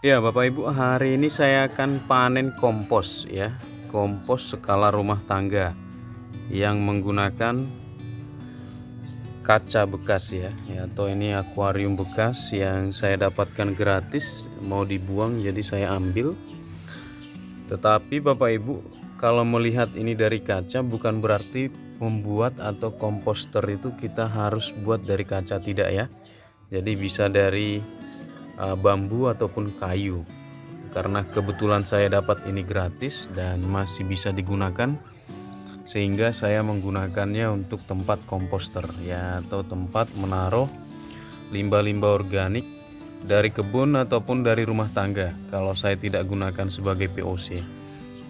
Ya, Bapak Ibu, hari ini saya akan panen kompos ya. Kompos skala rumah tangga yang menggunakan kaca bekas ya, atau ini akuarium bekas yang saya dapatkan gratis, mau dibuang jadi saya ambil. Tetapi Bapak Ibu, kalau melihat ini dari kaca bukan berarti membuat atau komposter itu kita harus buat dari kaca, tidak ya. Jadi bisa dari bambu ataupun kayu. Karena kebetulan saya dapat ini gratis dan masih bisa digunakan, sehingga saya menggunakannya untuk tempat komposter ya, atau tempat menaruh limbah-limbah organik dari kebun ataupun dari rumah tangga kalau saya tidak gunakan sebagai POC.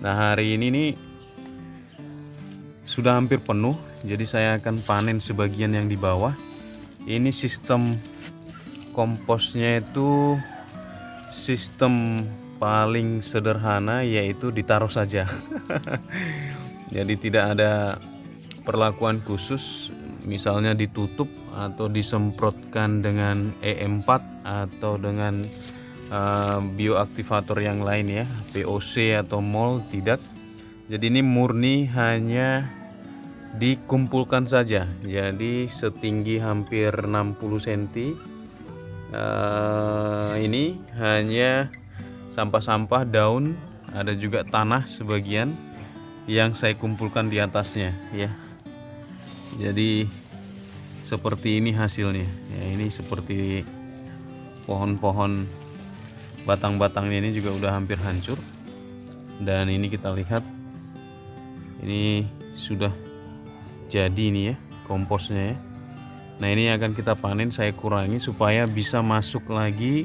Nah, hari ini nih sudah hampir penuh, jadi saya akan panen sebagian yang di bawah. Ini sistem komposnya itu sistem paling sederhana, yaitu ditaruh saja. Jadi tidak ada perlakuan khusus, misalnya ditutup atau disemprotkan dengan E4 atau dengan bioaktivator yang lain ya, POC atau MOL, tidak. Jadi ini murni hanya dikumpulkan saja. Jadi setinggi hampir 60 cm. Ini hanya sampah-sampah, daun, ada juga tanah sebagian yang saya kumpulkan di atasnya ya. Jadi seperti ini hasilnya ya. Ini seperti pohon-pohon, batang-batangnya ini juga udah hampir hancur. Dan ini kita lihat, ini sudah jadi ini ya komposnya ya. Nah, ini akan kita panen, saya kurangi supaya bisa masuk lagi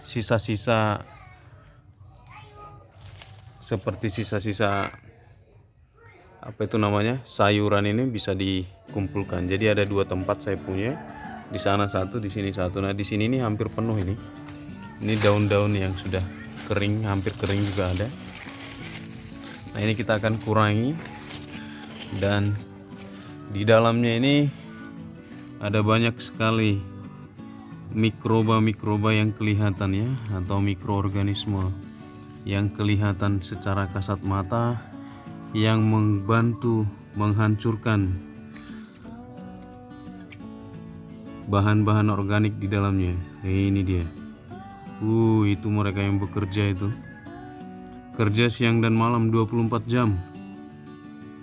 sisa-sisa seperti sisa-sisa apa itu namanya, sayuran, ini bisa dikumpulkan. Jadi ada dua tempat saya punya, di sana satu, di sini satu. Nah, di sini ini hampir penuh ini. Ini daun-daun yang sudah kering, hampir kering juga ada. Nah, ini kita akan kurangi, dan di dalamnya ini ada banyak sekali mikroba-mikroba yang kelihatan ya, atau mikroorganisme yang kelihatan secara kasat mata, yang membantu menghancurkan bahan-bahan organik di dalamnya. Ini dia. Itu mereka yang bekerja itu. Kerja siang dan malam 24 jam.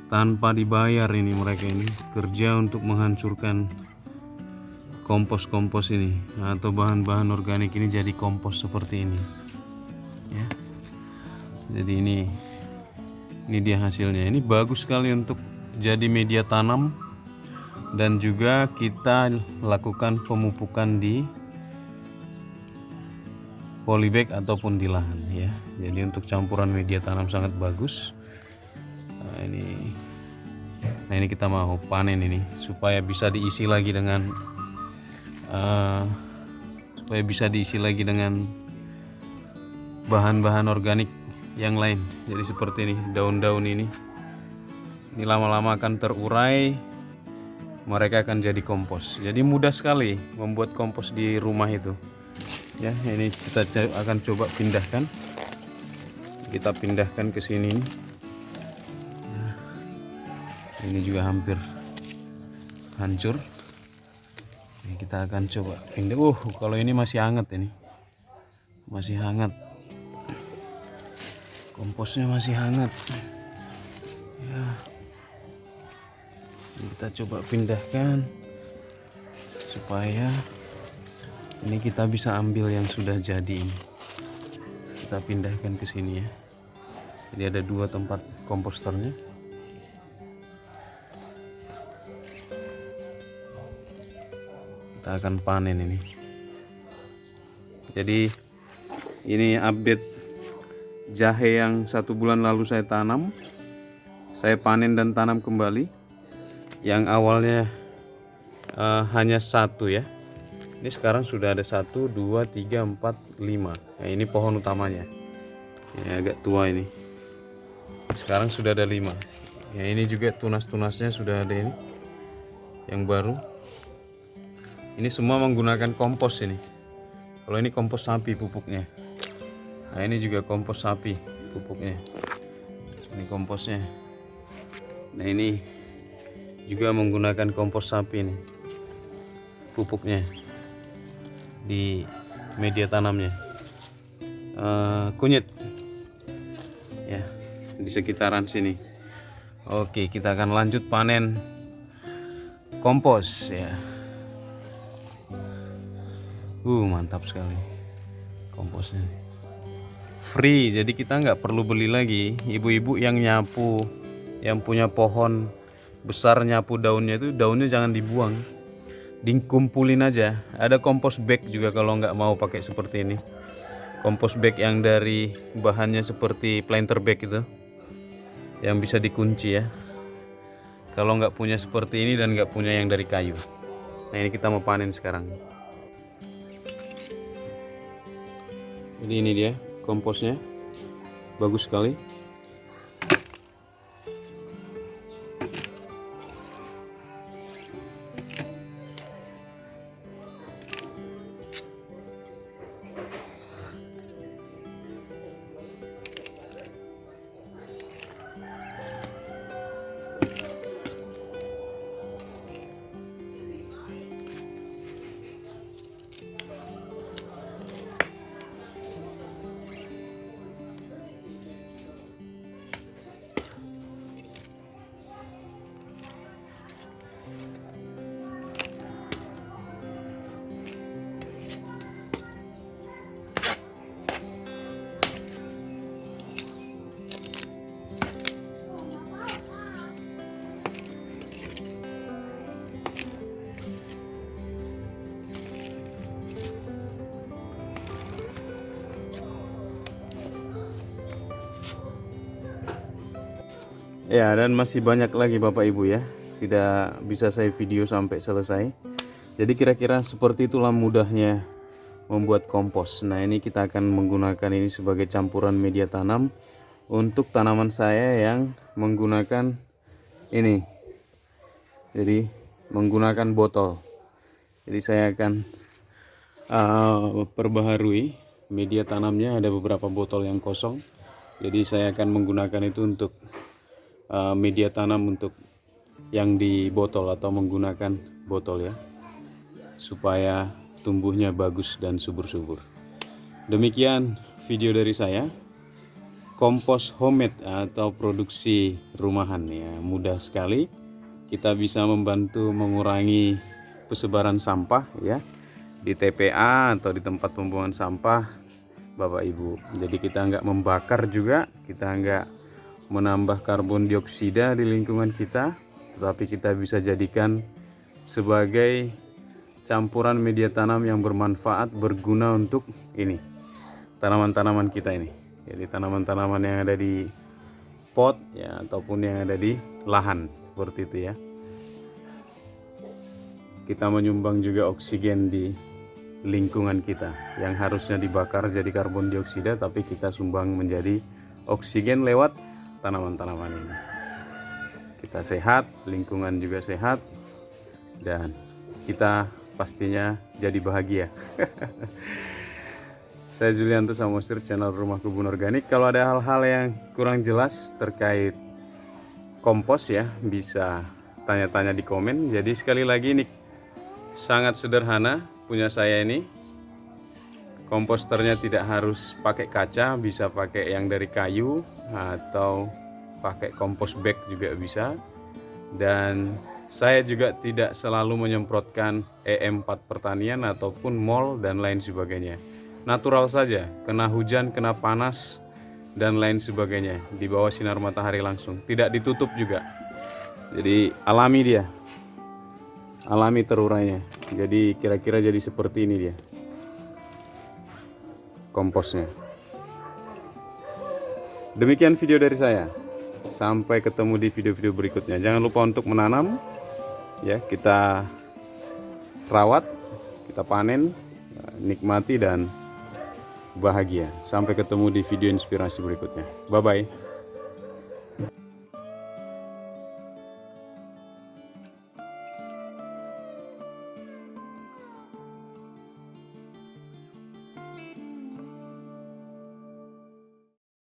Tanpa dibayar ini mereka ini. Kerja untuk menghancurkan kompos-kompos ini, atau bahan-bahan organik ini jadi kompos seperti ini. Ya. Jadi ini dia hasilnya. Ini bagus sekali untuk jadi media tanam, dan juga kita lakukan pemupukan di polybag ataupun di lahan ya. Jadi untuk campuran media tanam sangat bagus. Nah, ini kita mau panen ini supaya bisa diisi lagi dengan bahan-bahan organik yang lain. Jadi seperti ini, daun-daun ini lama-lama akan terurai, mereka akan jadi kompos. Jadi mudah sekali membuat kompos di rumah itu ya. Ini kita akan coba pindahkan, kita pindahkan ke sini. Ini juga hampir hancur. Ini kita akan coba pindah. Kalau ini masih hangat, ini masih hangat, komposnya masih hangat ya. Ini kita coba pindahkan supaya ini kita bisa ambil yang sudah jadi ini. Kita pindahkan ke sini ya. Jadi ada dua tempat komposternya. Kita akan panen ini. Jadi ini update jahe yang 1 bulan lalu saya tanam, saya panen dan tanam kembali. Yang awalnya hanya satu ya, ini sekarang sudah ada 1, 2, 3, 4, 5. Nah, ini pohon utamanya, ini agak tua ini. Sekarang sudah ada 5 ya. Ini juga tunas-tunasnya sudah ada, ini yang baru. Ini semua menggunakan kompos ini. Kalau ini kompos sapi pupuknya. Nah ini juga kompos sapi pupuknya. Ini komposnya. Nah ini juga menggunakan kompos sapi nih pupuknya di media tanamnya. Kunyit ya di sekitaran sini. Oke, kita akan lanjut panen kompos ya. Mantap sekali komposnya, free, jadi kita nggak perlu beli lagi. Ibu-ibu yang nyapu, yang punya pohon besar, nyapu daunnya itu, daunnya jangan dibuang, dikumpulin aja. Ada kompos bag juga kalau nggak mau pakai seperti ini. Kompos bag yang dari bahannya seperti planter bag itu, yang bisa dikunci ya. Kalau nggak punya seperti ini dan nggak punya yang dari kayu. Nah ini kita mau panen sekarang. Jadi ini dia komposnya, bagus sekali. Ya, dan masih banyak lagi Bapak Ibu ya. Tidak bisa saya video sampai selesai. Jadi kira-kira seperti itulah mudahnya membuat kompos. Nah, ini kita akan menggunakan ini sebagai campuran media tanam untuk tanaman saya yang menggunakan ini. Jadi menggunakan botol. Jadi saya akan perbaharui media tanamnya. Ada beberapa botol yang kosong. Jadi saya akan menggunakan itu untuk media tanam untuk yang di botol, atau menggunakan botol ya, supaya tumbuhnya bagus dan subur-subur. Demikian video dari saya, kompos homemade atau produksi rumahan ya. Mudah sekali, kita bisa membantu mengurangi persebaran sampah ya di TPA atau di tempat pembuangan sampah Bapak Ibu. Jadi kita nggak membakar juga, kita nggak menambah karbon dioksida di lingkungan kita, tetapi kita bisa jadikan sebagai campuran media tanam yang bermanfaat, berguna untuk ini tanaman-tanaman kita ini. Jadi tanaman-tanaman yang ada di pot ya, ataupun yang ada di lahan seperti itu ya. Kita menyumbang juga oksigen di lingkungan kita yang harusnya dibakar jadi karbon dioksida, tapi kita sumbang menjadi oksigen lewat tanaman-tanaman ini. Kita sehat, lingkungan juga sehat, dan kita pastinya jadi bahagia. Saya Julianto Samosir, channel Rumah Kebun Organik. Kalau ada hal-hal yang kurang jelas terkait kompos ya, bisa tanya-tanya di komen. Jadi sekali lagi, ini sangat sederhana punya saya ini. Komposternya tidak harus pakai kaca, bisa pakai yang dari kayu atau pakai kompos bag juga bisa. Dan saya juga tidak selalu menyemprotkan EM4 pertanian ataupun mol dan lain sebagainya. Natural saja, kena hujan, kena panas dan lain sebagainya, di bawah sinar matahari langsung, tidak ditutup juga. Jadi alami dia, alami terurainya. Jadi kira-kira jadi seperti ini dia komposnya. Demikian video dari saya. Sampai ketemu di video-video berikutnya. Jangan lupa untuk menanam ya, kita rawat, kita panen, nikmati dan bahagia. Sampai ketemu di video inspirasi berikutnya. Bye bye.